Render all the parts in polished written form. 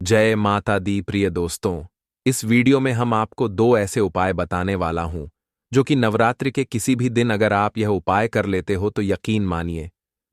जय माता दी प्रिय दोस्तों। इस वीडियो में हम आपको दो ऐसे उपाय बताने वाला हूं जो कि नवरात्रि के किसी भी दिन अगर आप यह उपाय कर लेते हो तो यकीन मानिए,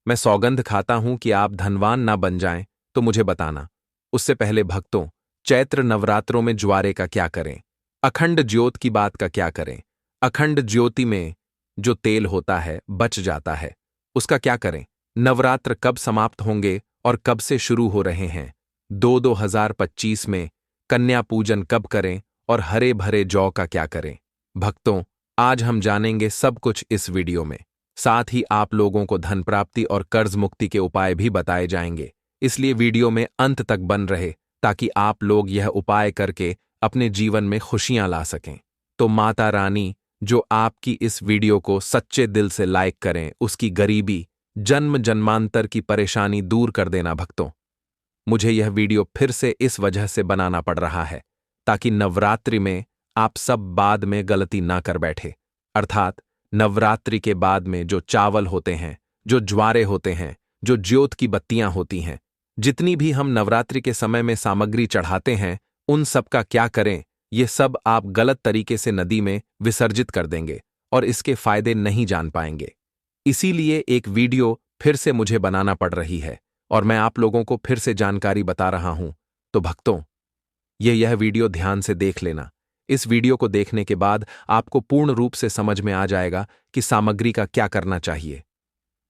मैं सौगंध खाता हूं कि आप धनवान ना बन जाएं। तो मुझे बताना। उससे पहले भक्तों, चैत्र नवरात्रों में ज्वारे का क्या करें, अखंड ज्योत की बात का क्या करें, अखंड ज्योति में जो तेल होता है बच जाता है, उसका क्या करें, नवरात्र कब समाप्त होंगे और कब से शुरू हो रहे हैं, 2025 में कन्या पूजन कब करें और हरे भरे जौ का क्या करें। भक्तों, आज हम जानेंगे सब कुछ इस वीडियो में। साथ ही आप लोगों को धन प्राप्ति और कर्ज मुक्ति के उपाय भी बताए जाएंगे, इसलिए वीडियो में अंत तक बन रहे ताकि आप लोग यह उपाय करके अपने जीवन में खुशियां ला सकें। तो माता रानी जो आपकी इस वीडियो को सच्चे दिल से लाइक करें, उसकी गरीबी जन्म जन्मांतर की परेशानी दूर कर देना। भक्तों, मुझे यह वीडियो फिर से इस वजह से बनाना पड़ रहा है ताकि नवरात्रि में आप सब बाद में गलती ना कर बैठे। अर्थात नवरात्रि के बाद में जो चावल होते हैं, जो ज्वारे होते हैं, जो ज्योत की बत्तियां होती हैं, जितनी भी हम नवरात्रि के समय में सामग्री चढ़ाते हैं, उन सब का क्या करें, ये सब आप गलत तरीके से नदी में विसर्जित कर देंगे और इसके फायदे नहीं जान पाएंगे। इसीलिए एक वीडियो फिर से मुझे बनाना पड़ रही है और मैं आप लोगों को फिर से जानकारी बता रहा हूं। तो भक्तों, यह वीडियो ध्यान से देख लेना। इस वीडियो को देखने के बाद आपको पूर्ण रूप से समझ में आ जाएगा कि सामग्री का क्या करना चाहिए।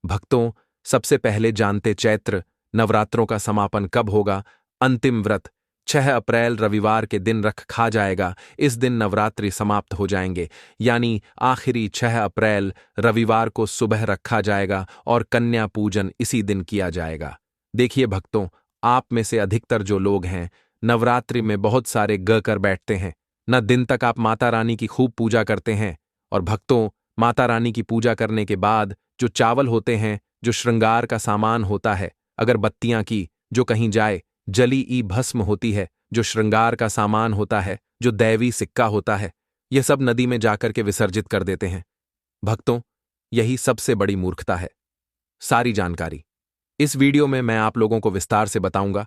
भक्तों, सबसे पहले जानते चैत्र नवरात्रों का समापन कब होगा। अंतिम व्रत 6 अप्रैल रविवार के दिन रख खा जाएगा। इस दिन नवरात्रि समाप्त हो जाएंगे, यानी आखिरी 6 अप्रैल रविवार को सुबह रखा जाएगा और कन्या पूजन इसी दिन किया जाएगा। देखिए भक्तों, आप में से अधिकतर जो लोग हैं नवरात्रि में बहुत सारे ग कर बैठते हैं, न दिन तक आप माता रानी की खूब पूजा करते हैं। और भक्तों, माता रानी की पूजा करने के बाद जो चावल होते हैं, जो श्रृंगार का सामान होता है, अगरबत्तियां की जो कहीं जाए, जली ई भस्म होती है, जो श्रृंगार का सामान होता है, जो दैवी सिक्का होता है, यह सब नदी में जाकर के विसर्जित कर देते हैं। भक्तों, यही सबसे बड़ी मूर्खता है। सारी जानकारी इस वीडियो में मैं आप लोगों को विस्तार से बताऊंगा।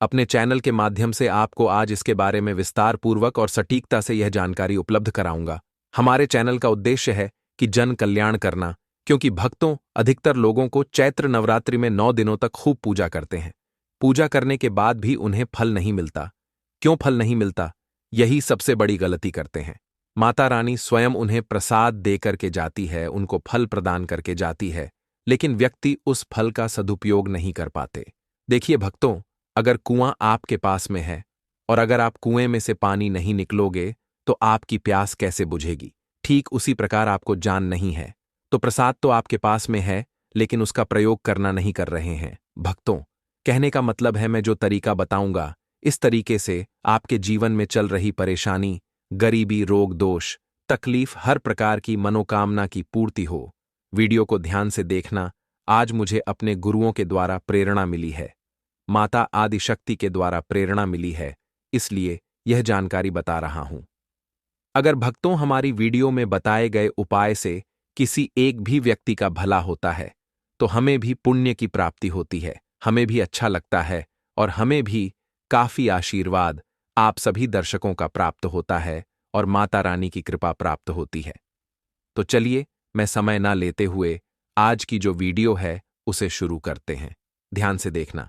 अपने चैनल के माध्यम से आपको आज इसके बारे में विस्तार पूर्वक और सटीकता से यह जानकारी उपलब्ध कराऊंगा। हमारे चैनल का उद्देश्य है कि जन कल्याण करना, क्योंकि भक्तों, अधिकतर लोगों को चैत्र नवरात्रि में 9 दिनों तक खूब पूजा करते हैं। पूजा करने के बाद भी उन्हें फल नहीं मिलता। क्यों फल नहीं मिलता? यही सबसे बड़ी गलती करते हैं। माता रानी स्वयं उन्हें प्रसाद दे करके जाती है, उनको फल प्रदान करके जाती है, लेकिन व्यक्ति उस फल का सदुपयोग नहीं कर पाते। देखिए भक्तों, अगर कुआं आपके पास में है और अगर आप कुएं में से पानी नहीं निकलोगे तो आपकी प्यास कैसे बुझेगी? ठीक उसी प्रकार आपको जान नहीं है तो प्रसाद तो आपके पास में है, लेकिन उसका प्रयोग करना नहीं कर रहे हैं। भक्तों, कहने का मतलब है, मैं जो तरीका बताऊंगा, इस तरीके से आपके जीवन में चल रही परेशानी, गरीबी, रोग दोष, तकलीफ, हर प्रकार की मनोकामना की पूर्ति हो। वीडियो को ध्यान से देखना। आज मुझे अपने गुरुओं के द्वारा प्रेरणा मिली है, माता आदिशक्ति के द्वारा प्रेरणा मिली है, इसलिए यह जानकारी बता रहा हूं। अगर भक्तों हमारी वीडियो में बताए गए उपाय से किसी एक भी व्यक्ति का भला होता है तो हमें भी पुण्य की प्राप्ति होती है, हमें भी अच्छा लगता है और हमें भी काफी आशीर्वाद आप सभी दर्शकों का प्राप्त होता है और माता रानी की कृपा प्राप्त होती है। तो चलिए, मैं समय ना लेते हुए आज की जो वीडियो है उसे शुरू करते हैं। ध्यान से देखना।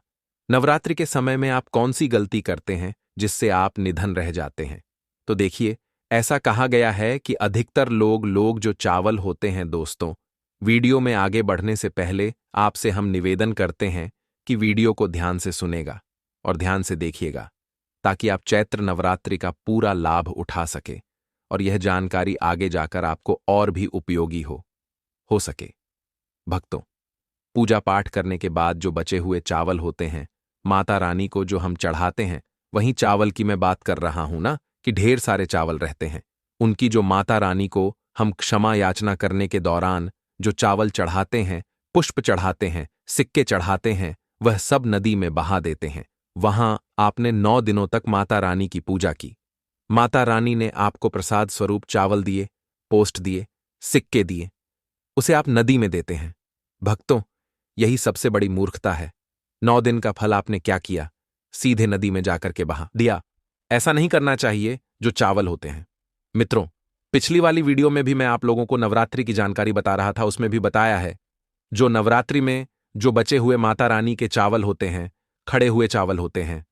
नवरात्रि के समय में आप कौन सी गलती करते हैं जिससे आप निधन रह जाते हैं? तो देखिए, ऐसा कहा गया है कि अधिकतर लोग जो चावल होते हैं। दोस्तों, वीडियो में आगे बढ़ने से पहले आपसे हम निवेदन करते हैं कि वीडियो को ध्यान से सुनेगा और ध्यान से देखिएगा ताकि आप चैत्र नवरात्रि का पूरा लाभ उठा सके और यह जानकारी आगे जाकर आपको और भी उपयोगी हो सके। भक्तों, पूजा पाठ करने के बाद जो बचे हुए चावल होते हैं, माता रानी को जो हम चढ़ाते हैं, वहीं चावल की मैं बात कर रहा हूं ना, कि ढेर सारे चावल रहते हैं। उनकी जो माता रानी को हम क्षमा याचना करने के दौरान जो चावल चढ़ाते हैं, पुष्प चढ़ाते हैं, सिक्के चढ़ाते हैं, वह सब नदी में बहा देते हैं। वहां आपने 9 दिनों तक माता रानी की पूजा की। माता रानी ने आपको प्रसाद स्वरूप चावल दिए, पोस्ट दिए, सिक्के दिए, उसे आप नदी में देते हैं। भक्तों, यही सबसे बड़ी मूर्खता है। 9 दिन का फल आपने क्या किया? सीधे नदी में जाकर के बहा दिया। ऐसा नहीं करना चाहिए जो चावल होते हैं। मित्रों, पिछली वाली वीडियो में भी मैं आप लोगों को नवरात्रि की जानकारी बता रहा था, उसमें भी बताया है जो नवरात्रि में जो बचे हुए माता रानी के चावल होते हैं, खड़े हुए चावल होते हैं,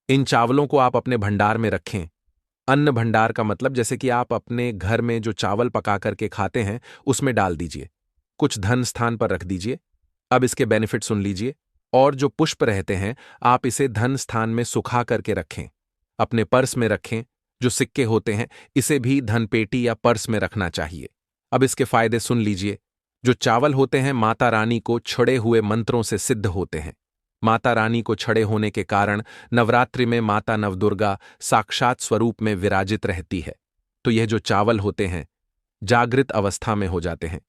इन चावलों को आप अपने भंडार में रखें। अन्न भंडार का मतलब जैसे कि आप अपने घर में जो चावल पका करके खाते हैं उसमें डाल दीजिए, कुछ धन स्थान पर रख दीजिए। अब इसके बेनिफिट सुन लीजिए। और जो पुष्प रहते हैं आप इसे धन स्थान में सुखा करके रखें, अपने पर्स में रखें। जो सिक्के होते हैं इसे भी धन पेटी या पर्स में रखना चाहिए। अब इसके फायदे सुन लीजिए। जो चावल होते हैं माता रानी को छड़े हुए मंत्रों से सिद्ध होते हैं। माता रानी को छड़े होने के कारण नवरात्रि में माता नवदुर्गा साक्षात स्वरूप में विराजित रहती है। तो यह जो चावल होते हैं जागृत अवस्था में हो जाते हैं।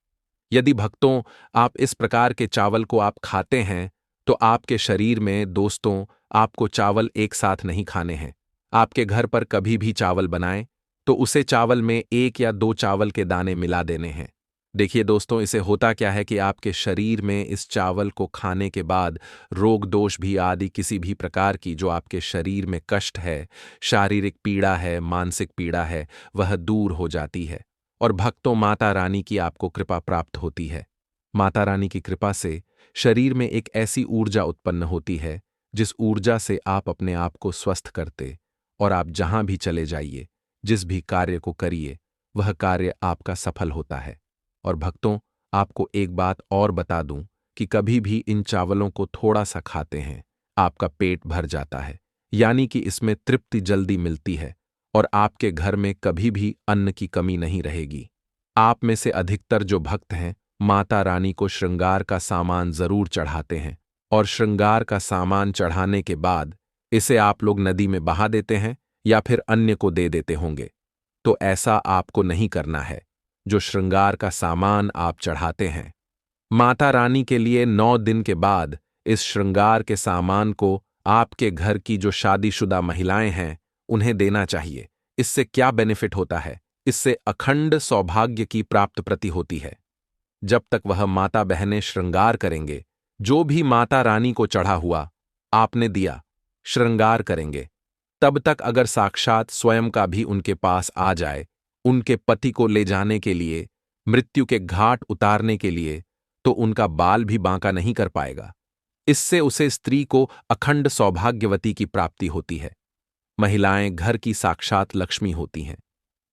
यदि भक्तों आप इस प्रकार के चावल को आप खाते हैं तो आपके शरीर में दोस्तों आपको चावल एक साथ नहीं खाने हैं। आपके घर पर कभी भी चावल बनाएं तो उसे चावल में 1 या 2 चावल के दाने मिला देने हैं। देखिए दोस्तों, इसे होता क्या है कि आपके शरीर में इस चावल को खाने के बाद रोग दोष भी आदि किसी भी प्रकार की जो आपके शरीर में कष्ट है, शारीरिक पीड़ा है, मानसिक पीड़ा है, वह दूर हो जाती है। और भक्तों माता रानी की आपको कृपा प्राप्त होती है। माता रानी की कृपा से शरीर में एक ऐसी ऊर्जा उत्पन्न होती है जिस ऊर्जा से आप अपने आप को स्वस्थ करते और आप जहां भी चले जाइए, जिस भी कार्य को करिए, वह कार्य आपका सफल होता है। और भक्तों आपको एक बात और बता दूं कि कभी भी इन चावलों को थोड़ा सा खाते हैं आपका पेट भर जाता है, यानी कि इसमें तृप्ति जल्दी मिलती है और आपके घर में कभी भी अन्न की कमी नहीं रहेगी। आप में से अधिकतर जो भक्त हैं माता रानी को श्रृंगार का सामान जरूर चढ़ाते हैं और श्रृंगार का सामान चढ़ाने के बाद इसे आप लोग नदी में बहा देते हैं या फिर अन्य को दे देते होंगे। तो ऐसा आपको नहीं करना है। जो श्रृंगार का सामान आप चढ़ाते हैं माता रानी के लिए 9 दिन के बाद इस श्रृंगार के सामान को आपके घर की जो शादीशुदा महिलाएं हैं उन्हें देना चाहिए। इससे क्या बेनिफिट होता है? इससे अखंड सौभाग्य की प्राप्त प्रति होती है। जब तक वह माता बहनें श्रृंगार करेंगे, जो भी माता रानी को चढ़ा हुआ आपने दिया श्रृंगार करेंगे, तब तक अगर साक्षात स्वयं का भी उनके पास आ जाए उनके पति को ले जाने के लिए, मृत्यु के घाट उतारने के लिए, तो उनका बाल भी बांका नहीं कर पाएगा। इससे उसे स्त्री को अखंड सौभाग्यवती की प्राप्ति होती है। महिलाएं घर की साक्षात लक्ष्मी होती हैं।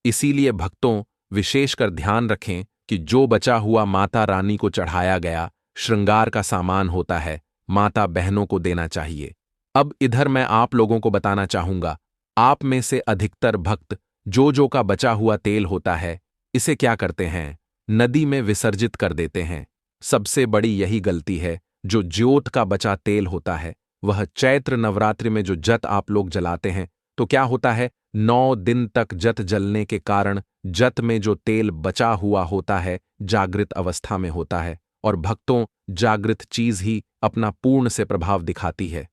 इसीलिए भक्तों विशेषकर ध्यान रखें कि जो बचा हुआ माता रानी को चढ़ाया गया श्रृंगार का सामान होता है माता बहनों को देना चाहिए। अब इधर मैं आप लोगों को बताना चाहूंगा, आप में से अधिकतर भक्त जो का बचा हुआ तेल होता है इसे क्या करते हैं? नदी में विसर्जित कर देते हैं। सबसे बड़ी यही गलती है। जो ज्योत का बचा तेल होता है वह चैत्र नवरात्रि में जो जत आप लोग जलाते हैं तो क्या होता है, 9 दिन तक जत जलने के कारण जत में जो तेल बचा हुआ होता है जागृत अवस्था में होता है और भक्तों जागृत चीज ही अपना पूर्ण से प्रभाव दिखाती है।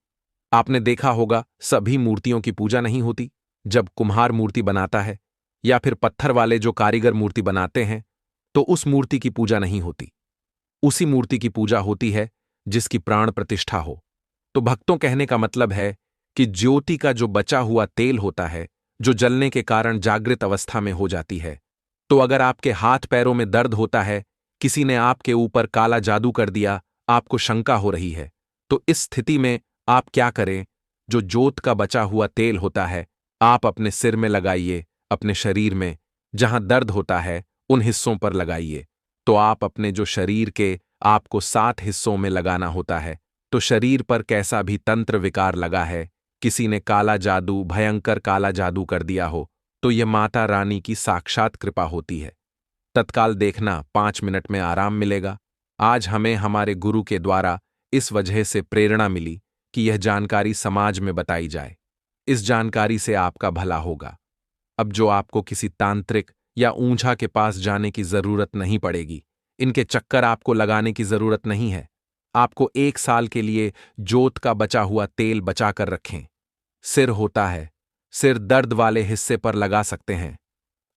आपने देखा होगा सभी मूर्तियों की पूजा नहीं होती। जब कुम्हार मूर्ति बनाता है या फिर पत्थर वाले जो कारीगर मूर्ति बनाते हैं तो उस मूर्ति की पूजा नहीं होती। उसी मूर्ति की पूजा होती है जिसकी प्राण प्रतिष्ठा हो। तो भक्तों कहने का मतलब है कि ज्योति का जो बचा हुआ तेल होता है जो जलने के कारण जागृत अवस्था में हो जाती है, तो अगर आपके हाथ पैरों में दर्द होता है, किसी ने आपके ऊपर काला जादू कर दिया, आपको शंका हो रही है, तो इस स्थिति में आप क्या करें? जो ज्योत का बचा हुआ तेल होता है आप अपने सिर में लगाइए, अपने शरीर में जहां दर्द होता है उन हिस्सों पर लगाइए। तो आप अपने जो शरीर के आपको 7 हिस्सों में लगाना होता है। तो शरीर पर कैसा भी तंत्र विकार लगा है, किसी ने काला जादू भयंकर काला जादू कर दिया हो, तो यह माता रानी की साक्षात कृपा होती है। तत्काल देखना 5 मिनट में आराम मिलेगा। आज हमें हमारे गुरु के द्वारा इस वजह से प्रेरणा मिली कि यह जानकारी समाज में बताई जाए। इस जानकारी से आपका भला होगा। अब जो आपको किसी तांत्रिक या ऊंझा के पास जाने की जरूरत नहीं पड़ेगी। इनके चक्कर आपको लगाने की जरूरत नहीं है। आपको 1 साल के लिए जोत का बचा हुआ तेल बचाकर रखें। सिर होता है, सिर दर्द वाले हिस्से पर लगा सकते हैं।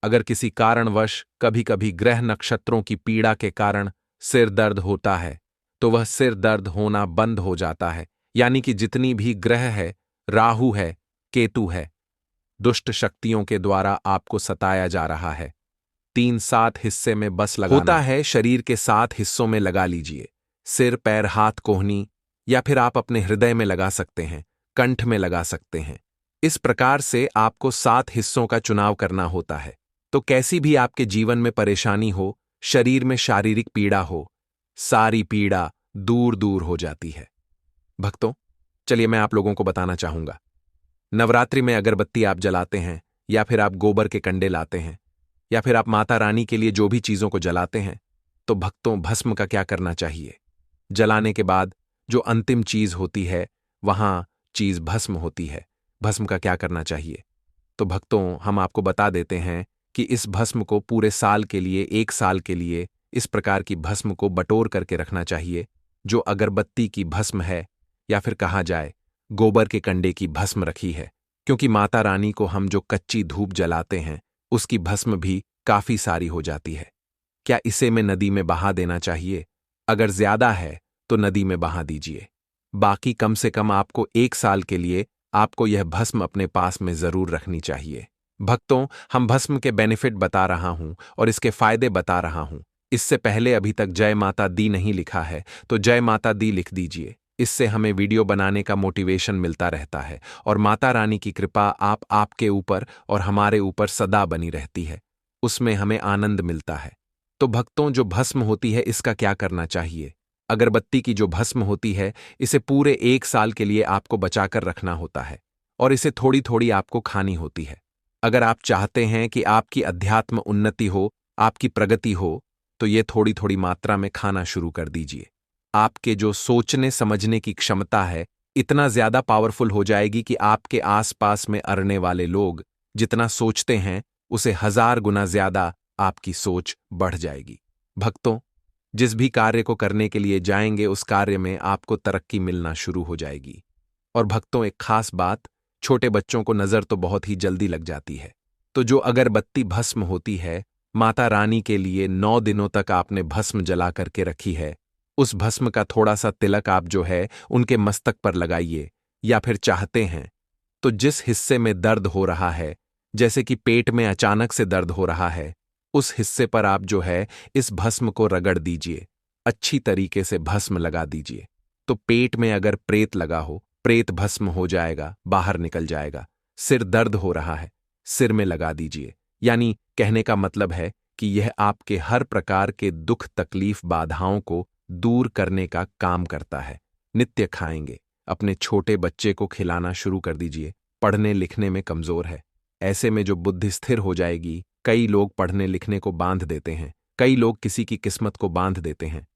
अगर किसी कारणवश कभी कभी ग्रह नक्षत्रों की पीड़ा के कारण सिर दर्द होता है तो वह सिर दर्द होना बंद हो जाता है, यानी कि जितनी भी ग्रह है राहु है, केतु है। दुष्ट शक्तियों के द्वारा आपको सताया जा रहा है। 3-7 हिस्से में बस लगाना होता है। शरीर के 7 हिस्सों में लगा लीजिए। सिर, पैर, हाथ, कोहनी, या फिर आप अपने हृदय में लगा सकते हैं, कंठ में लगा सकते हैं। इस प्रकार से आपको 7 हिस्सों का चुनाव करना होता है। तो कैसी भी आपके जीवन में परेशानी हो, शरीर में शारीरिक पीड़ा हो, सारी पीड़ा दूर दूर हो जाती है। भक्तों, चलिए मैं आप लोगों को बताना चाहूंगा। नवरात्रि में अगरबत्ती आप जलाते हैं, या फिर आप गोबर के कंडे लाते हैं, या फिर आप माता रानी के लिए जो भी चीजों को जलाते हैं, तो भक्तों, भस्म का क्या करना चाहिए? जलाने के बाद जो अंतिम चीज होती है, वहां चीज भस्म होती है। भस्म का क्या करना चाहिए? तो भक्तों, हम आपको बता देते हैं कि इस भस्म को पूरे साल के लिए, 1 साल के लिए इस प्रकार की भस्म को बटोर करके रखना चाहिए, जो अगरबत्ती की भस्म है, या फिर कहा जाए गोबर के कंडे की भस्म रखी है। क्योंकि माता रानी को हम जो कच्ची धूप जलाते हैं, उसकी भस्म भी काफी सारी हो जाती है। क्या इसे में नदी में बहा देना चाहिए? अगर ज्यादा है तो नदी में बहा दीजिए। बाकी कम से कम आपको 1 साल के लिए आपको यह भस्म अपने पास में जरूर रखनी चाहिए। भक्तों, हम भस्म के बेनिफिट बता रहा हूं और इसके फायदे बता रहा हूं। इससे पहले अभी तक जय माता दी नहीं लिखा है तो जय माता दी लिख दीजिए। इससे हमें वीडियो बनाने का मोटिवेशन मिलता रहता है और माता रानी की कृपा आपके ऊपर और हमारे ऊपर सदा बनी रहती है। उसमें हमें आनंद मिलता है। तो भक्तों, जो भस्म होती है इसका क्या करना चाहिए? अगरबत्ती की जो भस्म होती है, इसे पूरे 1 साल के लिए आपको बचाकर रखना होता है और इसे थोड़ी थोड़ी आपको खानी होती है। अगर आप चाहते हैं कि आपकी अध्यात्म उन्नति हो, आपकी प्रगति हो, तो ये थोड़ी थोड़ी मात्रा में खाना शुरू कर दीजिए। आपके जो सोचने समझने की क्षमता है, इतना ज्यादा पावरफुल हो जाएगी कि आपके आसपास में अरने वाले लोग जितना सोचते हैं, उसे 1000 गुना ज्यादा आपकी सोच बढ़ जाएगी। भक्तों, जिस भी कार्य को करने के लिए जाएंगे, उस कार्य में आपको तरक्की मिलना शुरू हो जाएगी। और भक्तों, एक खास बात, छोटे बच्चों को नजर तो बहुत ही जल्दी लग जाती है। तो जो अगरबत्ती भस्म होती है, माता रानी के लिए 9 दिनों तक आपने भस्म जला करके रखी है, उस भस्म का थोड़ा सा तिलक आप जो है उनके मस्तक पर लगाइए। या फिर चाहते हैं तो जिस हिस्से में दर्द हो रहा है, जैसे कि पेट में अचानक से दर्द हो रहा है, उस हिस्से पर आप जो है इस भस्म को रगड़ दीजिए। अच्छी तरीके से भस्म लगा दीजिए। तो पेट में अगर प्रेत लगा हो, प्रेत भस्म हो जाएगा, बाहर निकल जाएगा। सिर दर्द हो रहा है, सिर में लगा दीजिए। यानी कहने का मतलब है कि यह आपके हर प्रकार के दुख, तकलीफ, बाधाओं को दूर करने का काम करता है। नित्य खाएंगे। अपने छोटे बच्चे को खिलाना शुरू कर दीजिए। पढ़ने लिखने में कमजोर है, ऐसे में जो बुद्धि स्थिर हो जाएगी। कई लोग पढ़ने लिखने को बांध देते हैं, कई लोग किसी की किस्मत को बांध देते हैं।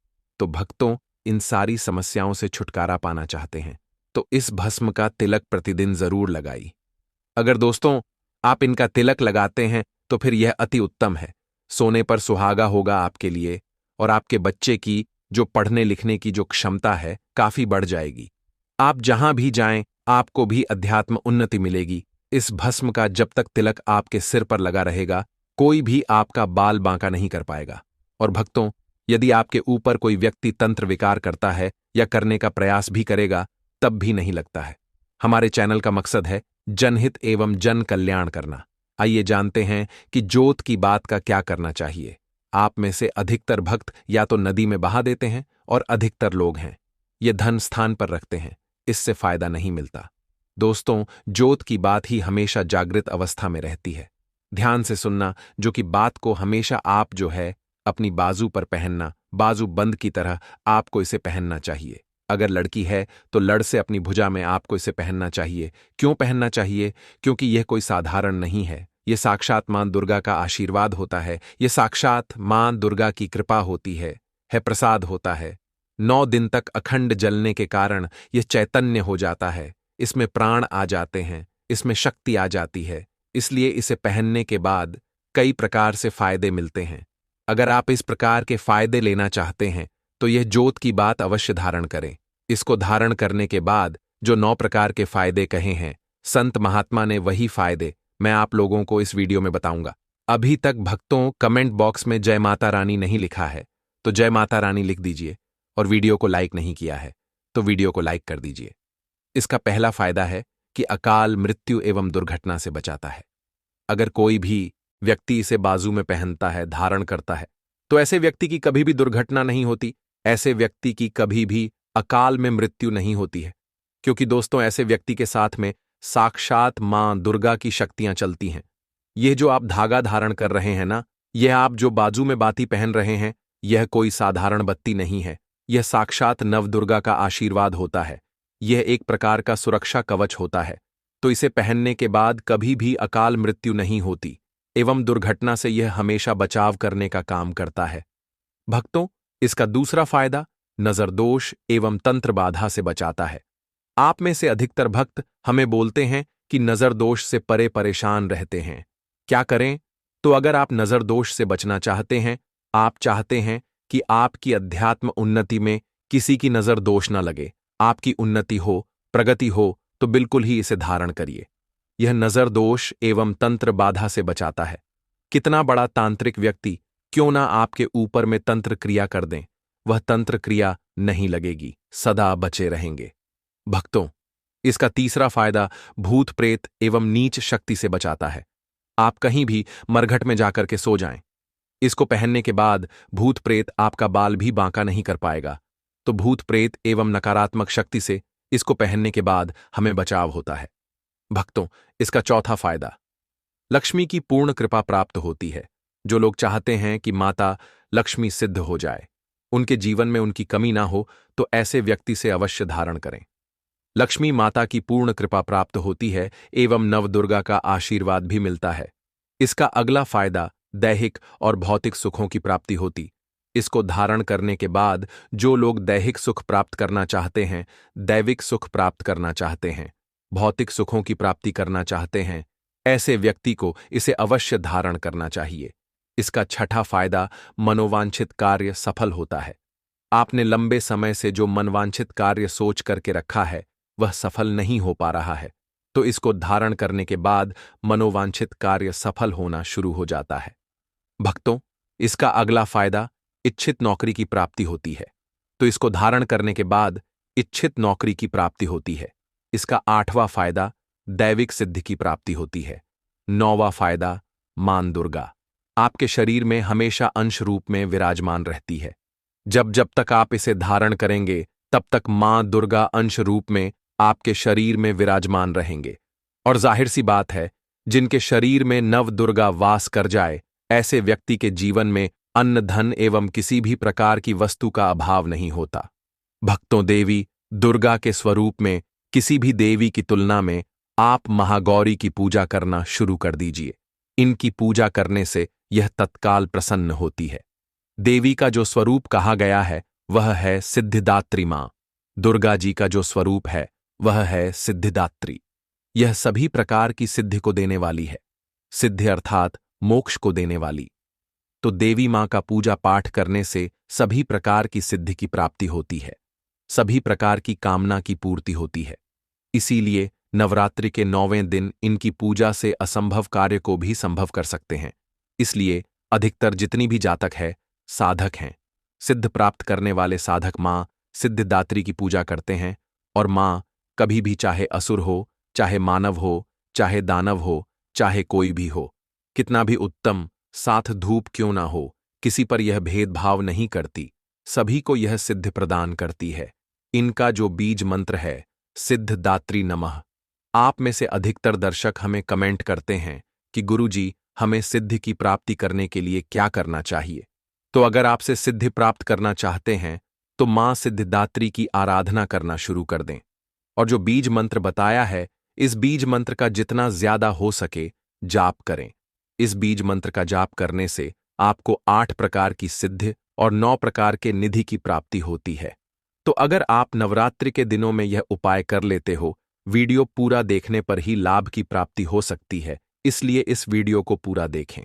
तो भक्तों, इन सारी समस्याओं से छुटकारा पाना चाहते हैं तो इस भस्म का तिलक प्रतिदिन जरूर लगाई। अगर दोस्तों आप इनका तिलक लगाते हैं तो फिर यह अति उत्तम है। सोने पर सुहागा होगा आपके लिए और आपके बच्चे की जो पढ़ने लिखने की जो क्षमता है काफी बढ़ जाएगी। आप जहां भी जाएं आपको भी अध्यात्म उन्नति मिलेगी। इस भस्म का जब तक तिलक आपके सिर पर लगा रहेगा, कोई भी आपका बाल बांका नहीं कर पाएगा। और भक्तों, यदि आपके ऊपर कोई व्यक्ति तंत्र विकार करता है या करने का प्रयास भी करेगा, तब भी नहीं लगता है। हमारे चैनल का मकसद है जनहित एवं जन कल्याण करना। आइए जानते हैं कि जोत की बात का क्या करना चाहिए। आप में से अधिकतर भक्त या तो नदी में बहा देते हैं और अधिकतर लोग हैं ये धन स्थान पर रखते हैं, इससे फायदा नहीं मिलता। दोस्तों, जोत की बात ही हमेशा जागृत अवस्था में रहती है। ध्यान से सुनना, जो कि बात को हमेशा आप जो है अपनी बाजू पर पहनना, बाजू बंद की तरह आपको इसे पहनना चाहिए। अगर लड़की है तो लड़ से अपनी भुजा में आपको इसे पहनना चाहिए। क्यों पहनना चाहिए? क्योंकि यह कोई साधारण नहीं है। यह साक्षात मां दुर्गा का आशीर्वाद होता है। यह साक्षात मां दुर्गा की कृपा होती है प्रसाद होता है। 9 दिन तक अखंड जलने के कारण यह चैतन्य हो जाता है। इसमें प्राण आ जाते हैं, इसमें शक्ति आ जाती है। इसलिए इसे पहनने के बाद कई प्रकार से फायदे मिलते हैं। अगर आप इस प्रकार के फायदे लेना चाहते हैं तो यह जोत की बात अवश्य धारण करें। इसको धारण करने के बाद जो 9 प्रकार के फायदे कहे हैं संत महात्मा ने, वही फायदे मैं आप लोगों को इस वीडियो में बताऊंगा। अभी तक भक्तों कमेंट बॉक्स में जय माता रानी नहीं लिखा है तो जय माता रानी लिख दीजिए, और वीडियो को लाइक नहीं किया है तो वीडियो को लाइक कर दीजिए। इसका पहला फायदा है कि अकाल मृत्यु एवं दुर्घटना से बचाता है। अगर कोई भी व्यक्ति इसे बाजू में पहनता है, धारण करता है, तो ऐसे व्यक्ति की कभी भी दुर्घटना नहीं होती, ऐसे व्यक्ति की कभी भी अकाल में मृत्यु नहीं होती है। क्योंकि दोस्तों, ऐसे व्यक्ति के साथ में साक्षात मां दुर्गा की शक्तियां चलती हैं। यह जो आप धागा धारण कर रहे हैं ना, यह आप जो बाजू में बाती पहन रहे हैं, यह कोई साधारण बत्ती नहीं है। यह साक्षात नवदुर्गा का आशीर्वाद होता है। यह एक प्रकार का सुरक्षा कवच होता है। तो इसे पहनने के बाद कभी भी अकाल मृत्यु नहीं होती एवं दुर्घटना से यह हमेशा बचाव करने का काम करता है। भक्तों, इसका दूसरा फायदा नजर दोष एवं तंत्र बाधा से बचाता है। आप में से अधिकतर भक्त हमें बोलते हैं कि नजर दोष से परे परेशान रहते हैं। क्या करें? तो अगर आप नजर दोष से बचना चाहते हैं, आप चाहते हैं कि आपकी अध्यात्म उन्नति में किसी की नजर दोष न लगे, आपकी उन्नति हो, प्रगति हो, तो बिल्कुल ही इसे धारण करिए। यह नजर दोष एवं तंत्र बाधा से बचाता है। कितना बड़ा तांत्रिक व्यक्ति क्यों ना आपके ऊपर में तंत्र क्रिया कर दें, वह तंत्र क्रिया नहीं लगेगी, सदा बचे रहेंगे। भक्तों, इसका तीसरा फायदा भूत प्रेत एवं नीच शक्ति से बचाता है। आप कहीं भी मरघट में जाकर के सो जाएं, इसको पहनने के बाद भूत प्रेत आपका बाल भी बांका नहीं कर पाएगा। तो भूत प्रेत एवं नकारात्मक शक्ति से इसको पहनने के बाद हमें बचाव होता है। भक्तों, इसका चौथा फायदा लक्ष्मी की पूर्ण कृपा प्राप्त होती है। जो लोग चाहते हैं कि माता लक्ष्मी सिद्ध हो जाए, उनके जीवन में उनकी कमी ना हो, तो ऐसे व्यक्ति से अवश्य धारण करें। लक्ष्मी माता की पूर्ण कृपा प्राप्त होती है एवं नवदुर्गा का आशीर्वाद भी मिलता है। इसका अगला फायदा दैहिक और भौतिक सुखों की प्राप्ति होती। इसको धारण करने के बाद जो लोग दैहिक सुख प्राप्त करना चाहते हैं, दैविक सुख प्राप्त करना चाहते हैं, भौतिक सुखों की प्राप्ति करना चाहते हैं, ऐसे व्यक्ति को इसे अवश्य धारण करना चाहिए। इसका छठा फायदा मनोवांछित कार्य सफल होता है। आपने लंबे समय से जो मनवांछित कार्य सोच करके रखा है, वह सफल नहीं हो पा रहा है, तो इसको धारण करने के बाद मनोवांछित कार्य सफल होना शुरू हो जाता है। भक्तों, इसका अगला फायदा इच्छित नौकरी की प्राप्ति होती है। तो इसको धारण करने के बाद इच्छित नौकरी की प्राप्ति होती है। इसका आठवां फायदा दैविक सिद्धि की प्राप्ति होती है। नौवां फायदा मां दुर्गा आपके शरीर में हमेशा अंश रूप में विराजमान रहती है। जब जब तक आप इसे धारण करेंगे, तब तक मां दुर्गा अंश रूप में आपके शरीर में विराजमान रहेंगे। और जाहिर सी बात है, जिनके शरीर में नव दुर्गा वास कर जाए, ऐसे व्यक्ति के जीवन में अन्न धन एवं किसी भी प्रकार की वस्तु का अभाव नहीं होता। भक्तों, देवी दुर्गा के स्वरूप में किसी भी देवी की तुलना में आप महागौरी की पूजा करना शुरू कर दीजिए। इनकी पूजा करने से यह तत्काल प्रसन्न होती है। देवी का जो स्वरूप कहा गया है वह है सिद्धिदात्री मां। दुर्गा जी का जो स्वरूप है वह है सिद्धिदात्री। यह सभी प्रकार की सिद्धि को देने वाली है। सिद्धि अर्थात मोक्ष को देने वाली। तो देवी मां का पूजा पाठ करने से सभी प्रकार की सिद्धि की प्राप्ति होती है, सभी प्रकार की कामना की पूर्ति होती है। इसीलिए नवरात्रि के 9वें दिन इनकी पूजा से असंभव कार्य को भी संभव कर सकते हैं। इसलिए अधिकतर जितनी भी जातक है, साधक हैं, सिद्ध प्राप्त करने वाले साधक मां सिद्धिदात्री की पूजा करते हैं। और मां कभी भी, चाहे असुर हो, चाहे मानव हो, चाहे दानव हो, चाहे कोई भी हो, कितना भी उत्तम साथ धूप क्यों ना हो, किसी पर यह भेदभाव नहीं करती, सभी को यह सिद्ध प्रदान करती है। इनका जो बीज मंत्र है सिद्धिदात्री नमः। आप में से अधिकतर दर्शक हमें कमेंट करते हैं कि गुरुजी, हमें सिद्धि की प्राप्ति करने के लिए क्या करना चाहिए। तो अगर आपसे सिद्धि प्राप्त करना चाहते हैं तो मां सिद्धिदात्री की आराधना करना शुरू कर दें। और जो बीज मंत्र बताया है, इस बीज मंत्र का जितना ज्यादा हो सके जाप करें। इस बीज मंत्र का जाप करने से आपको 8 प्रकार की सिद्धि और 9 प्रकार के निधि की प्राप्ति होती है। तो अगर आप नवरात्रि के दिनों में यह उपाय कर लेते हो, वीडियो पूरा देखने पर ही लाभ की प्राप्ति हो सकती है, इसलिए इस वीडियो को पूरा देखें।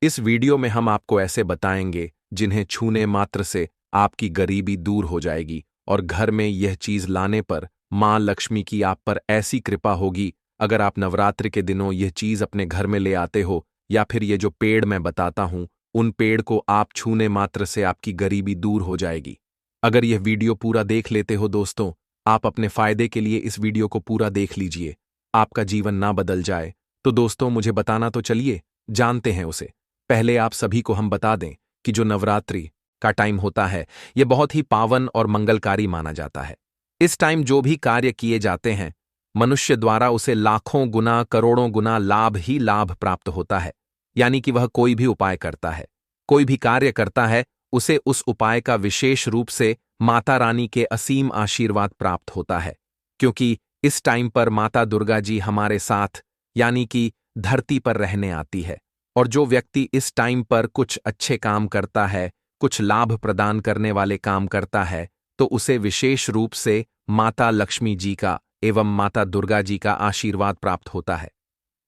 इस वीडियो में हम आपको ऐसे बताएंगे जिन्हें छूने मात्र से आपकी गरीबी दूर हो जाएगी और घर में यह चीज लाने पर मां लक्ष्मी की आप पर ऐसी कृपा होगी। अगर आप नवरात्रि के दिनों यह चीज अपने घर में ले आते हो, या फिर ये जो पेड़ मैं बताता हूं, उन पेड़ को आप छूने मात्र से आपकी गरीबी दूर हो जाएगी। अगर यह वीडियो पूरा देख लेते हो दोस्तों, आप अपने फायदे के लिए इस वीडियो को पूरा देख लीजिए। आपका जीवन ना बदल जाए, तो दोस्तों मुझे बताना तो चलिए, जानते हैं उसे। पहले आप सभी को हम बता दें कि जो नवरात्रि का टाइम होता है, यह बहुत ही पावन और मंगलकारी माना जाता है। इस टाइम जो भी कार्य किए जाते हैं, मनुष्य द्वारा उसे लाखों गुना करोड़ों गुना लाभ ही लाभ प्राप्त होता है। यानी कि वह कोई भी उपाय करता है, कोई भी कार्य करता है, उसे उस उपाय का विशेष रूप से माता रानी के असीम आशीर्वाद प्राप्त होता है। क्योंकि इस टाइम पर माता दुर्गा जी हमारे साथ यानी कि धरती पर रहने आती है। और जो व्यक्ति इस टाइम पर कुछ अच्छे काम करता है, कुछ लाभ प्रदान करने वाले काम करता है, तो उसे विशेष रूप से माता लक्ष्मी जी का एवं माता दुर्गा जी का आशीर्वाद प्राप्त होता है।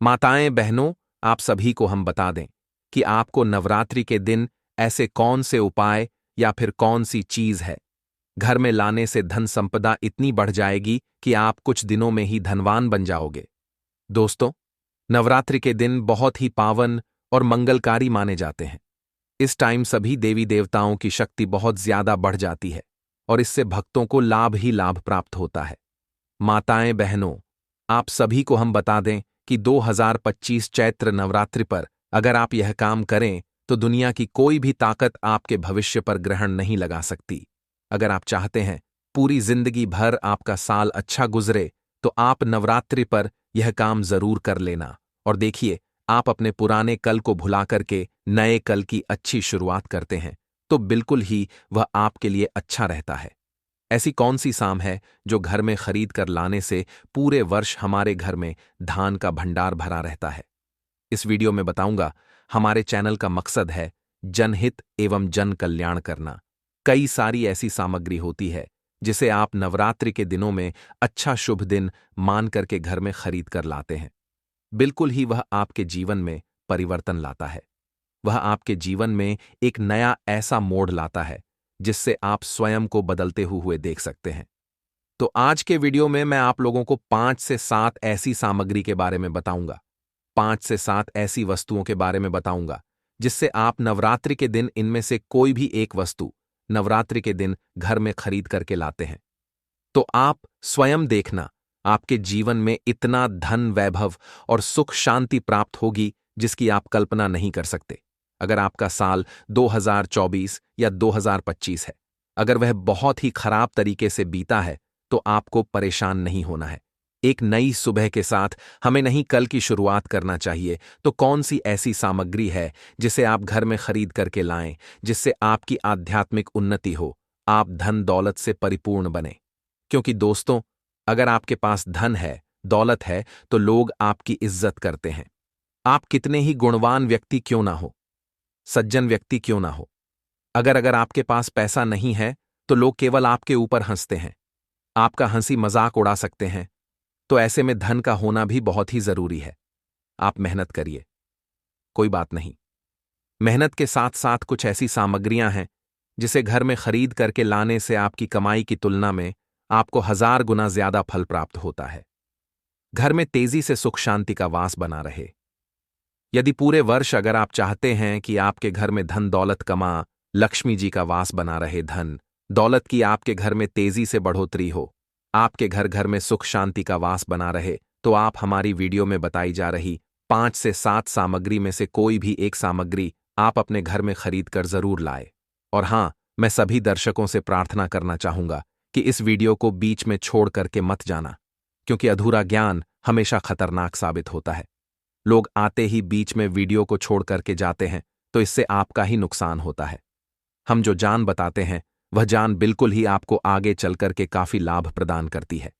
माताएं बहनों, आप सभी को हम बता दें कि आपको नवरात्रि के दिन ऐसे कौन से उपाय या फिर कौन सी चीज है घर में लाने से धन संपदा इतनी बढ़ जाएगी कि आप कुछ दिनों में ही धनवान बन जाओगे। दोस्तों, नवरात्रि के दिन बहुत ही पावन और मंगलकारी माने जाते हैं। इस टाइम सभी देवी देवताओं की शक्ति बहुत ज्यादा बढ़ जाती है और इससे भक्तों को लाभ ही लाभ प्राप्त होता है। माताएं बहनों, आप सभी को हम बता दें कि 2025 चैत्र नवरात्रि पर अगर आप यह काम करें तो दुनिया की कोई भी ताकत आपके भविष्य पर ग्रहण नहीं लगा सकती। अगर आप चाहते हैं पूरी जिंदगी भर आपका साल अच्छा गुजरे, तो आप नवरात्रि पर यह काम जरूर कर लेना और देखिए, आप अपने पुराने कल को भुला करके नए कल की अच्छी शुरुआत करते हैं, तो बिल्कुल ही वह आपके लिए अच्छा रहता है। ऐसी कौन सी साम है जो घर में खरीद कर लाने से पूरे वर्ष हमारे घर में धान का भंडार भरा रहता है? इस वीडियो में बताऊंगा। हमारे चैनल का मकसद है जनहित एवं जन कल्याण करना। कई सारी ऐसी सामग्री होती है जिसे आप नवरात्रि के दिनों में अच्छा शुभ दिन मान करके घर में खरीद कर लाते हैं। बिल्कुल ही वह आपके जीवन में परिवर्तन लाता है। वह आपके जीवन में एक नया ऐसा मोड़ लाता है जिससे आप स्वयं को बदलते हुए देख सकते हैं। तो आज के वीडियो में मैं आप लोगों को 5 से 7 ऐसी सामग्री के बारे में बताऊंगा, 5 से 7 ऐसी वस्तुओं के बारे में बताऊंगा जिससे आप नवरात्रि के दिन इनमें से कोई भी एक वस्तु नवरात्रि के दिन घर में खरीद करके लाते हैं, तो आप स्वयं देखना, आपके जीवन में इतना धन वैभव और सुख शांति प्राप्त होगी जिसकी आप कल्पना नहीं कर सकते। अगर आपका साल 2024 या 2025 है, अगर वह बहुत ही खराब तरीके से बीता है, तो आपको परेशान नहीं होना है। एक नई सुबह के साथ हमें नहीं कल की शुरुआत करना चाहिए, तो कौन सी ऐसी सामग्री है जिसे आप घर में खरीद करके लाएं, जिससे आपकी आध्यात्मिक उन्नति हो, आप धन दौलत से परिपूर्ण बने। क्योंकि दोस्तों, अगर आपके पास धन है, दौलत है, तो लोग आपकी इज्जत करते हैं। आप कितने ही गुणवान व्यक्ति क्यों ना हो, सज्जन व्यक्ति क्यों ना हो, अगर आपके पास पैसा नहीं है, तो लोग केवल आपके ऊपर हंसते हैं, आपका हंसी मजाक उड़ा सकते हैं। तो ऐसे में धन का होना भी बहुत ही जरूरी है। आप मेहनत करिए, कोई बात नहीं। मेहनत के साथ साथ कुछ ऐसी सामग्रियां हैं जिसे घर में खरीद करके लाने से आपकी कमाई की तुलना में आपको 1000 गुना ज्यादा फल प्राप्त होता है। घर में तेजी से सुख शांति का वास बना रहे। यदि पूरे वर्ष अगर आप चाहते हैं कि आपके घर में धन दौलत कमा, लक्ष्मी जी का वास बना रहे, धन दौलत की आपके घर में तेजी से बढ़ोतरी हो, आपके घर घर में सुख शांति का वास बना रहे, तो आप हमारी वीडियो में बताई जा रही 5 से 7 सामग्री में से कोई भी एक सामग्री आप अपने घर में खरीद कर जरूर लाए। और हां, मैं सभी दर्शकों से प्रार्थना करना चाहूंगा कि इस वीडियो को बीच में छोड़ करके मत जाना, क्योंकि अधूरा ज्ञान हमेशा खतरनाक साबित होता है। लोग आते ही बीच में वीडियो को छोड़ करके जाते हैं, तो इससे आपका ही नुकसान होता है। हम जो जान बताते हैं, वह जान बिल्कुल ही आपको आगे चलकर के काफी लाभ प्रदान करती है।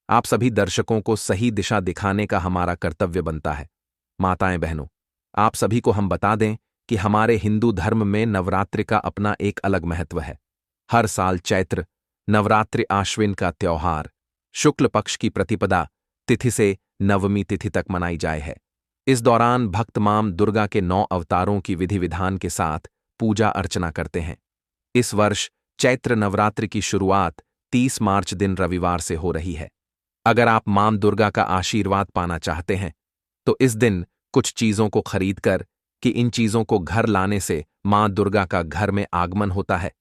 आप सभी दर्शकों को सही दिशा दिखाने का हमारा कर्तव्य बनता है। माताएं बहनों, आप सभी को हम बता दें कि हमारे हिंदू धर्म में नवरात्रि का अपना एक अलग महत्व है। हर साल चैत्र नवरात्रि आश्विन का त्योहार शुक्ल पक्ष की प्रतिपदा तिथि से नवमी तिथि तक मनाई जाए है। इस दौरान भक्त मां दुर्गा के 9 अवतारों की विधि विधान के साथ पूजा अर्चना करते हैं। इस वर्ष चैत्र नवरात्रि की शुरुआत 30 मार्च दिन रविवार से हो रही है। अगर आप मां दुर्गा का आशीर्वाद पाना चाहते हैं, तो इस दिन कुछ चीजों को खरीद कर कि इन चीजों को घर लाने से मां दुर्गा का घर में आगमन होता है।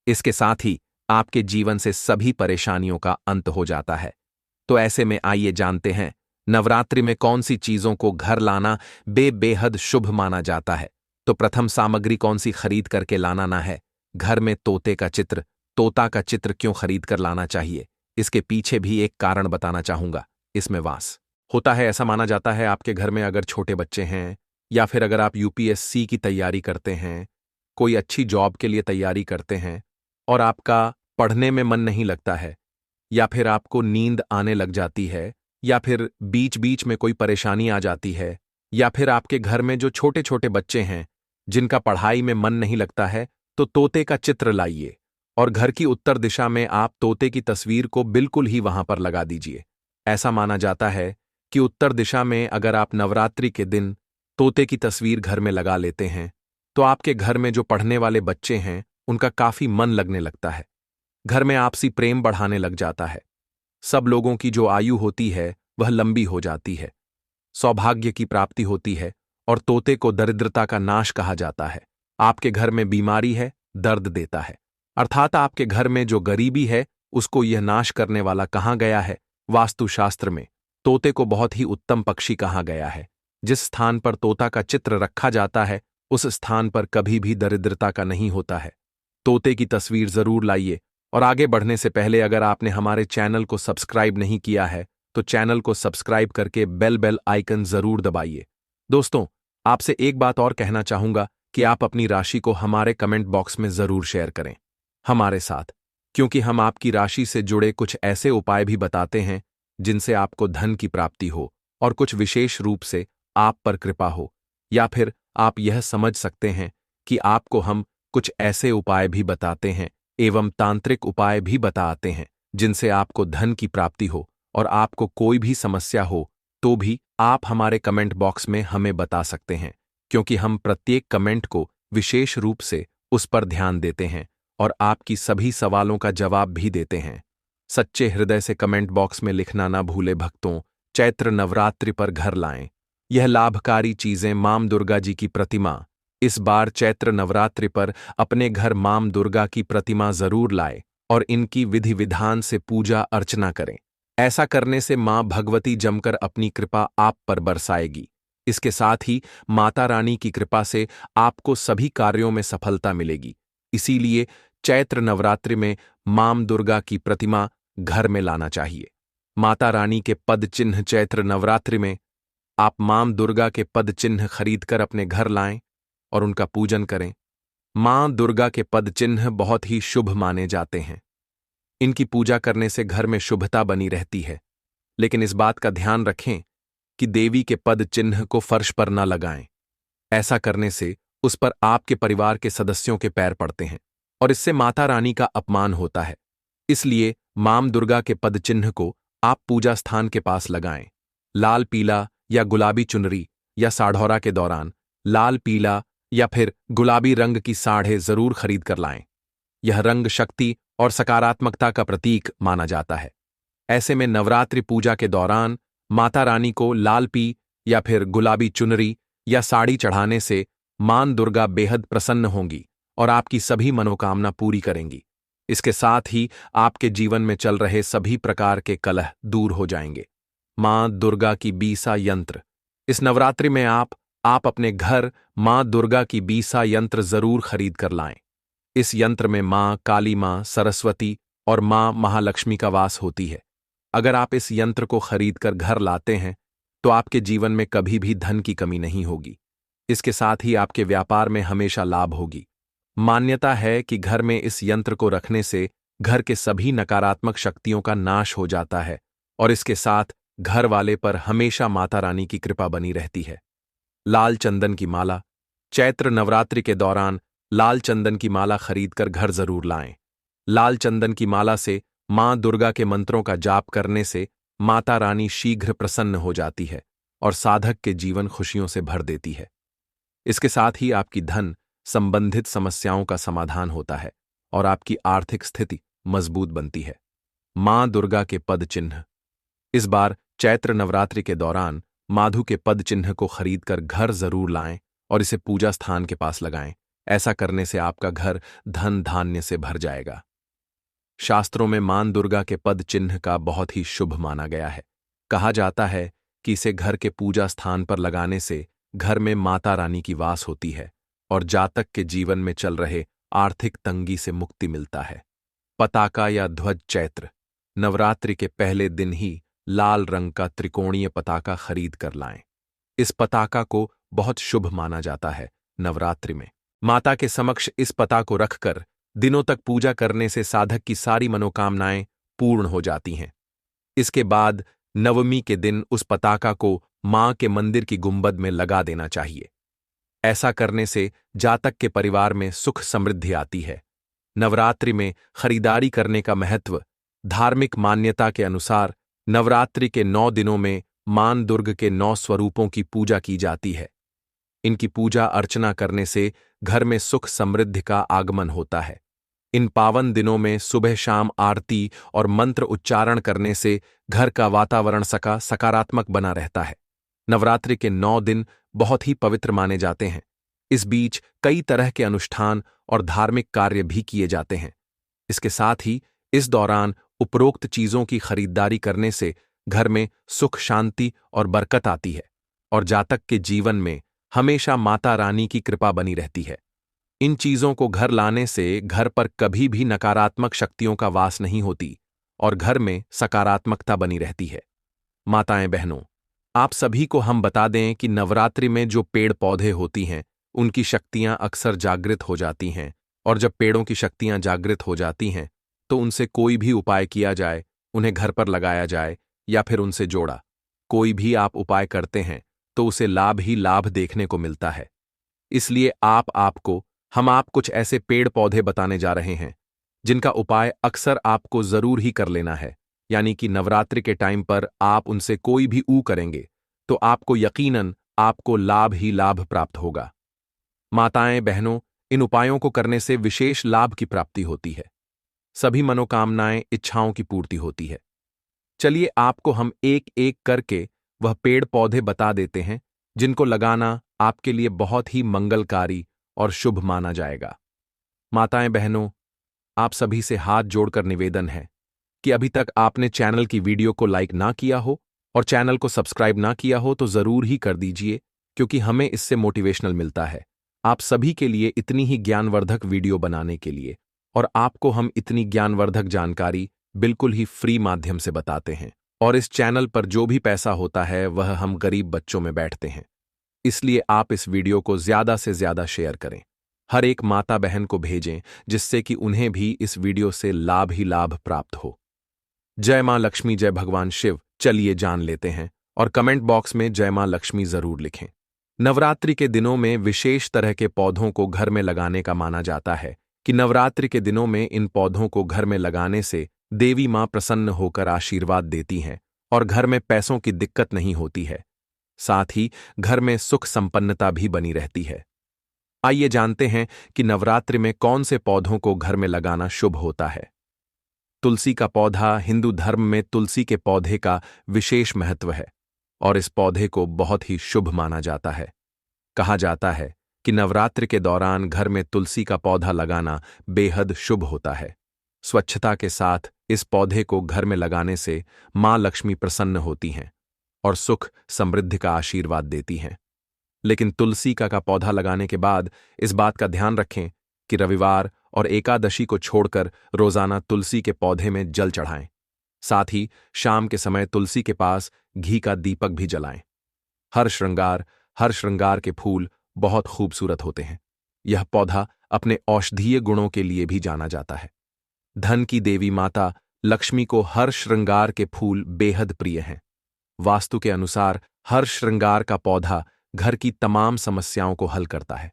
इसके साथ ही आपके जीवन से सभी परेशानियों का अंत हो जाता है। तो ऐसे में आइए जानते हैं नवरात्रि में कौन सी चीजों को घर लाना बेहद शुभ माना जाता है? तो प्रथम सामग्री कौन सी खरीद करके लाना ना है? घर में तोते का चित्र। तोता का चित्र क्यों खरीद कर लाना चाहिए? इसके पीछे भी एक कारण बताना चाहूंगा। इसमें वास होता है। ऐसा माना जाता है आपके घर में अगर छोटे बच्चे हैं, या फिर अगर आप यूपीएससी की तैयारी करते हैं, कोई अच्छी जॉब के लिए तैयारी करते हैं और आपका पढ़ने में मन नहीं लगता है, या फिर आपको नींद आने लग जाती है, या फिर बीच बीच में कोई परेशानी आ जाती है, या फिर आपके घर में जो छोटे छोटे बच्चे हैं जिनका पढ़ाई में मन नहीं लगता है, तो तोते का चित्र लाइए और घर की उत्तर दिशा में आप तोते की तस्वीर को बिल्कुल ही वहां पर लगा दीजिए। ऐसा माना जाता है कि उत्तर दिशा में अगर आप नवरात्रि के दिन तोते की तस्वीर घर में लगा लेते हैं तो आपके घर में जो पढ़ने वाले बच्चे हैं उनका काफी मन लगने लगता है। घर में आपसी प्रेम बढ़ाने लग जाता है। सब लोगों की जो आयु होती है वह लंबी हो जाती है। सौभाग्य की प्राप्ति होती है और तोते को दरिद्रता का नाश कहा जाता है। आपके घर में बीमारी है, दर्द देता है, अर्थात आपके घर में जो गरीबी है उसको यह नाश करने वाला कहाँ गया है? वास्तुशास्त्र में तोते को बहुत ही उत्तम पक्षी कहा गया है। जिस स्थान पर तोता का चित्र रखा जाता है उस स्थान पर कभी भी दरिद्रता का नहीं होता है। तोते की तस्वीर जरूर लाइए। और आगे बढ़ने से पहले अगर आपने हमारे चैनल को सब्सक्राइब नहीं किया है तो चैनल को सब्सक्राइब करके बेल आइकन जरूर दबाइए। दोस्तों, आपसे एक बात और कहना चाहूंगा कि आप अपनी राशि को हमारे कमेंट बॉक्स में जरूर शेयर करें हमारे साथ, क्योंकि हम आपकी राशि से जुड़े कुछ ऐसे उपाय भी बताते हैं जिनसे आपको धन की प्राप्ति हो और कुछ विशेष रूप से आप पर कृपा हो, या फिर आप यह समझ सकते हैं कि आपको हम कुछ ऐसे उपाय भी बताते हैं एवं तांत्रिक उपाय भी बताते हैं जिनसे आपको धन की प्राप्ति हो और आपको कोई भी समस्या हो तो भी आप हमारे कमेंट बॉक्स में हमें बता सकते हैं, क्योंकि हम प्रत्येक कमेंट को विशेष रूप से उस पर ध्यान देते हैं और आपकी सभी सवालों का जवाब भी देते हैं। सच्चे हृदय से कमेंट बॉक्स में लिखना ना भूले भक्तों। चैत्र नवरात्रि पर घर लाएं यह लाभकारी चीजें। मां दुर्गा जी की प्रतिमा। इस बार चैत्र नवरात्रि पर अपने घर मां दुर्गा की प्रतिमा जरूर लाए और इनकी विधि विधान से पूजा अर्चना करें। ऐसा करने से मां भगवती जमकर अपनी कृपा आप पर बरसाएगी। इसके साथ ही माता रानी की कृपा से आपको सभी कार्यों में सफलता मिलेगी। इसीलिए चैत्र नवरात्रि में मां दुर्गा की प्रतिमा घर में लाना चाहिए। माता रानी के पद चिन्ह। चैत्र नवरात्रि में आप मां दुर्गा के पद चिन्ह खरीदकर अपने घर लाएं और उनका पूजन करें। मां दुर्गा के पद चिन्ह बहुत ही शुभ माने जाते हैं। इनकी पूजा करने से घर में शुभता बनी रहती है, लेकिन इस बात का ध्यान रखें कि देवी के पद चिन्ह को फर्श पर न लगाएं। ऐसा करने से उस पर आपके परिवार के सदस्यों के पैर पड़ते हैं और इससे माता रानी का अपमान होता है। इसलिए मां दुर्गा के पद चिन्ह को आप पूजा स्थान के पास लगाएं। लाल, पीला या गुलाबी चुनरी या साढ़ौरा के दौरान लाल, पीला या फिर गुलाबी रंग की साढ़े जरूर खरीद कर लाएं। यह रंग शक्ति और सकारात्मकता का प्रतीक माना जाता है। ऐसे में नवरात्रि पूजा के दौरान माता रानी को लाल, पी या फिर गुलाबी चुनरी या साड़ी चढ़ाने से मां दुर्गा बेहद प्रसन्न होंगी और आपकी सभी मनोकामना पूरी करेंगी। इसके साथ ही आपके जीवन में चल रहे सभी प्रकार के कलह दूर हो जाएंगे। मां दुर्गा की बीसा यंत्र। इस नवरात्रि में आप अपने घर मां दुर्गा की बीसा यंत्र जरूर खरीद कर लाएं। इस यंत्र में मां काली, मां सरस्वती और मां महालक्ष्मी का वास होती है। अगर आप इस यंत्र को खरीद कर घर लाते हैं तो आपके जीवन में कभी भी धन की कमी नहीं होगी। इसके साथ ही आपके व्यापार में हमेशा लाभ होगी। मान्यता है कि घर में इस यंत्र को रखने से घर के सभी नकारात्मक शक्तियों का नाश हो जाता है और इसके साथ घर वाले पर हमेशा माता रानी की कृपा बनी रहती है। लाल चंदन की माला। चैत्र नवरात्रि के दौरान लाल चंदन की माला खरीदकर घर जरूर लाएं। लाल चंदन की माला से मां दुर्गा के मंत्रों का जाप करने से माता रानी शीघ्र प्रसन्न हो जाती है और साधक के जीवन खुशियों से भर देती है। इसके साथ ही आपकी धन संबंधित समस्याओं का समाधान होता है और आपकी आर्थिक स्थिति मजबूत बनती है। मां दुर्गा के पद चिन्ह। इस बार चैत्र नवरात्रि के दौरान माधु के पद चिन्ह को खरीदकर घर जरूर लाएं और इसे पूजा स्थान के पास लगाएं। ऐसा करने से आपका घर धन धान्य से भर जाएगा। शास्त्रों में मां दुर्गा के पद चिन्ह का बहुत ही शुभ माना गया है। कहा जाता है कि इसे घर के पूजा स्थान पर लगाने से घर में माता रानी की वास होती है और जातक के जीवन में चल रहे आर्थिक तंगी से मुक्ति मिलता है। पताका या ध्वज चैत्र। नवरात्रि के पहले दिन ही लाल रंग का त्रिकोणीय पताका खरीद कर लाएं। इस पताका को बहुत शुभ माना जाता है। नवरात्रि में माता के समक्ष इस पताका को रखकर दिनों तक पूजा करने से साधक की सारी मनोकामनाएं पूर्ण हो जाती हैं। इसके बाद नवमी के दिन उस पताका को मां के मंदिर की गुंबद में लगा देना चाहिए। ऐसा करने से जातक के परिवार में सुख समृद्धि आती है। नवरात्रि में खरीदारी करने का महत्व। धार्मिक मान्यता के अनुसार नवरात्रि के 9 दिनों में मां दुर्ग के 9 स्वरूपों की पूजा की जाती है। इनकी पूजा अर्चना करने से घर में सुख समृद्धि का आगमन होता है। इन पावन दिनों में सुबह शाम आरती और मंत्र उच्चारण करने से घर का वातावरण सकारात्मक बना रहता है। नवरात्रि के 9 दिन बहुत ही पवित्र माने जाते हैं। इस बीच कई तरह के अनुष्ठान और धार्मिक कार्य भी किए जाते हैं। इसके साथ ही इस दौरान उपरोक्त चीजों की खरीदारी करने से घर में सुख शांति और बरकत आती है और जातक के जीवन में हमेशा माता रानी की कृपा बनी रहती है। इन चीजों को घर लाने से घर पर कभी भी नकारात्मक शक्तियों का वास नहीं होती और घर में सकारात्मकता बनी रहती है। माताएं बहनों, आप सभी को हम बता दें कि नवरात्रि में जो पेड़ पौधे होती हैं उनकी शक्तियां अक्सर जागृत हो जाती हैं और जब पेड़ों की शक्तियां जागृत हो जाती हैं तो उनसे कोई भी उपाय किया जाए, उन्हें घर पर लगाया जाए या फिर उनसे जोड़ा, कोई भी आप उपाय करते हैं तो उसे लाभ ही लाभ देखने को मिलता है। इसलिए हम आप कुछ ऐसे पेड़ पौधे बताने जा रहे हैं जिनका उपाय अक्सर आपको जरूर ही कर लेना है। यानी कि नवरात्रि के टाइम पर आप उनसे कोई भी करेंगे तो आपको यकीनन आपको लाभ ही लाभ प्राप्त होगा। माताएं बहनों, इन उपायों को करने से विशेष लाभ की प्राप्ति होती है। सभी मनोकामनाएं इच्छाओं की पूर्ति होती है। चलिए आपको हम एक एक करके वह पेड़ पौधे बता देते हैं जिनको लगाना आपके लिए बहुत ही मंगलकारी और शुभ माना जाएगा। माताएं बहनों, आप सभी से हाथ जोड़कर निवेदन है कि अभी तक आपने चैनल की वीडियो को लाइक ना किया हो और चैनल को सब्सक्राइब ना किया हो तो जरूर ही कर दीजिए, क्योंकि हमें इससे मोटिवेशनल मिलता है आप सभी के लिए इतनी ही ज्ञानवर्धक वीडियो बनाने के लिए, और आपको हम इतनी ज्ञानवर्धक जानकारी बिल्कुल ही फ्री माध्यम से बताते हैं। और इस चैनल पर जो भी पैसा होता है वह हम गरीब बच्चों में बैठते हैं। इसलिए आप इस वीडियो को ज्यादा से ज्यादा शेयर करें, हर एक माता बहन को भेजें जिससे कि उन्हें भी इस वीडियो से लाभ ही लाभ प्राप्त हो। जय मां लक्ष्मी, जय भगवान शिव। चलिए जान लेते हैं और कमेंट बॉक्स में जय मां लक्ष्मी जरूर लिखें। नवरात्रि के दिनों में विशेष तरह के पौधों को घर में लगाने का माना जाता है कि नवरात्रि के दिनों में इन पौधों को घर में लगाने से देवी मां प्रसन्न होकर आशीर्वाद देती हैं और घर में पैसों की दिक्कत नहीं होती है। साथ ही घर में सुख संपन्नता भी बनी रहती है। आइए जानते हैं कि नवरात्रि में कौन से पौधों को घर में लगाना शुभ होता है। तुलसी का पौधा। हिंदू धर्म में तुलसी के पौधे का विशेष महत्व है और इस पौधे को बहुत ही शुभ माना जाता है। कहा जाता है कि नवरात्रि के दौरान घर में तुलसी का पौधा लगाना बेहद शुभ होता है। स्वच्छता के साथ इस पौधे को घर में लगाने से मां लक्ष्मी प्रसन्न होती हैं और सुख समृद्धि का आशीर्वाद देती हैं। लेकिन तुलसी का पौधा लगाने के बाद इस बात का ध्यान रखें कि रविवार और एकादशी को छोड़कर रोजाना तुलसी के पौधे में जल चढ़ाएं। साथ ही शाम के समय तुलसी के पास घी का दीपक भी जलाएं। हर श्रृंगार के फूल बहुत खूबसूरत होते हैं। यह पौधा अपने औषधीय गुणों के लिए भी जाना जाता है। धन की देवी माता लक्ष्मी को हर श्रृंगार के फूल बेहद प्रिय हैं। वास्तु के अनुसार हर श्रृंगार का पौधा घर की तमाम समस्याओं को हल करता है।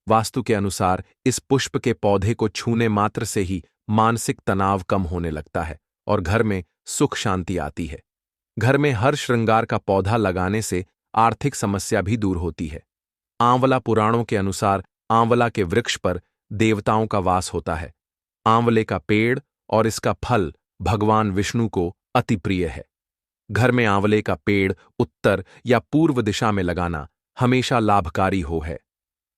वास्तु के अनुसार इस पुष्प के पौधे को छूने मात्र से ही मानसिक तनाव कम होने लगता है और घर में सुख शांति आती है। घर में हर श्रृंगार का पौधा लगाने से आर्थिक समस्या भी दूर होती है। आंवला पुराणों के अनुसार आंवला के वृक्ष पर देवताओं का वास होता है। आंवले का पेड़ और इसका फल भगवान विष्णु को अति प्रिय है। घर में आंवले का पेड़ उत्तर या पूर्व दिशा में लगाना हमेशा लाभकारी है।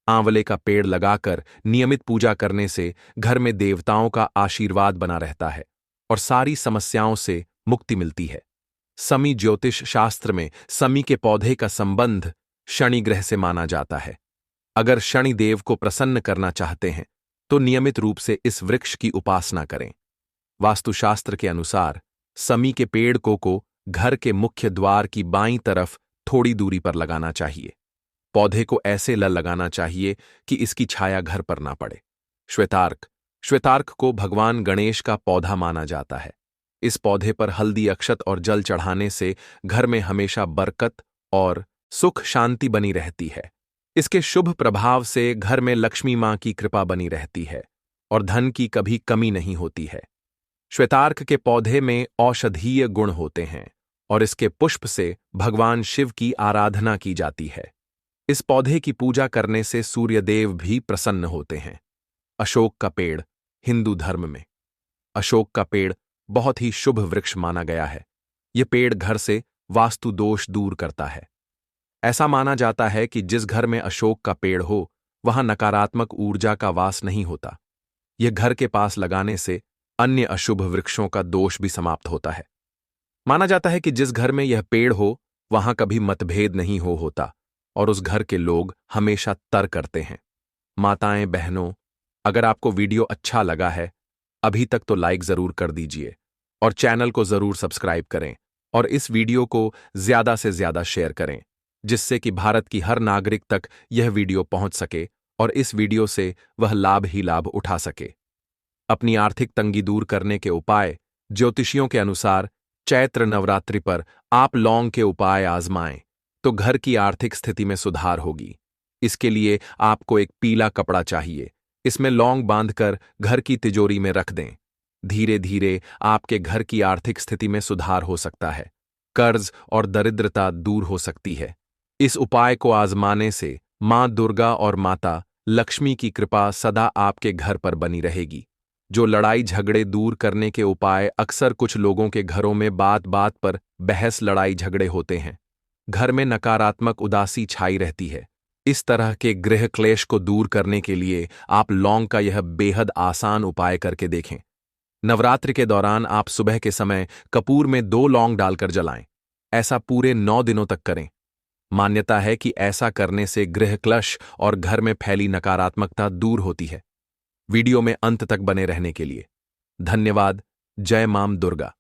आंवले का पेड़ लगाकर नियमित पूजा करने से घर में देवताओं का आशीर्वाद बना रहता है और सारी समस्याओं से मुक्ति मिलती है। समी ज्योतिष शास्त्र में समी के पौधे का संबंध शनि ग्रह से माना जाता है। अगर शनि देव को प्रसन्न करना चाहते हैं तो नियमित रूप से इस वृक्ष की उपासना करें। वास्तुशास्त्र के अनुसार समी के पेड़ को घर के मुख्य द्वार की बाईं तरफ थोड़ी दूरी पर लगाना चाहिए। पौधे को ऐसे लगाना चाहिए कि इसकी छाया घर पर ना पड़े। श्वेतार्क को भगवान गणेश का पौधा माना जाता है। इस पौधे पर हल्दी अक्षत और जल चढ़ाने से घर में हमेशा बरकत और सुख शांति बनी रहती है। इसके शुभ प्रभाव से घर में लक्ष्मी मां की कृपा बनी रहती है और धन की कभी कमी नहीं होती है। श्वेतार्क के पौधे में औषधीय गुण होते हैं और इसके पुष्प से भगवान शिव की आराधना की जाती है। इस पौधे की पूजा करने से सूर्यदेव भी प्रसन्न होते हैं। अशोक का पेड़ हिंदू धर्म में अशोक का पेड़ बहुत ही शुभ वृक्ष माना गया है। यह पेड़ घर से वास्तु दोष दूर करता है। ऐसा माना जाता है कि जिस घर में अशोक का पेड़ हो वहां नकारात्मक ऊर्जा का वास नहीं होता। यह घर के पास लगाने से अन्य अशुभ वृक्षों का दोष भी समाप्त होता है। माना जाता है कि जिस घर में यह पेड़ हो वहां कभी मतभेद नहीं होता और उस घर के लोग हमेशा तर करते हैं। माताएं बहनों, अगर आपको वीडियो अच्छा लगा है अभी तक तो लाइक जरूर कर दीजिए और चैनल को जरूर सब्सक्राइब करें और इस वीडियो को ज्यादा से ज्यादा शेयर करें, जिससे कि भारत की हर नागरिक तक यह वीडियो पहुंच सके और इस वीडियो से वह लाभ ही लाभ उठा सके। अपनी आर्थिक तंगी दूर करने के उपाय ज्योतिषियों के अनुसार चैत्र नवरात्रि पर आप लौंग के उपाय आजमाएं तो घर की आर्थिक स्थिति में सुधार होगी। इसके लिए आपको एक पीला कपड़ा चाहिए। इसमें लौंग बांधकर घर की तिजोरी में रख दें। धीरे धीरे आपके घर की आर्थिक स्थिति में सुधार हो सकता है। कर्ज और दरिद्रता दूर हो सकती है। इस उपाय को आजमाने से मां दुर्गा और माता लक्ष्मी की कृपा सदा आपके घर पर बनी रहेगी। जो लड़ाई झगड़े दूर करने के उपाय अक्सर कुछ लोगों के घरों में बात बात पर बहस लड़ाई झगड़े होते हैं। घर में नकारात्मक उदासी छाई रहती है। इस तरह के गृह क्लेश को दूर करने के लिए आप लौंग का यह बेहद आसान उपाय करके देखें। नवरात्रि के दौरान आप सुबह के समय कपूर में 2 लौंग डालकर जलाएं। ऐसा पूरे 9 दिनों तक करें। मान्यता है कि ऐसा करने से गृह क्लेश और घर में फैली नकारात्मकता दूर होती है। वीडियो में अंत तक बने रहने के लिए धन्यवाद। जय मां दुर्गा।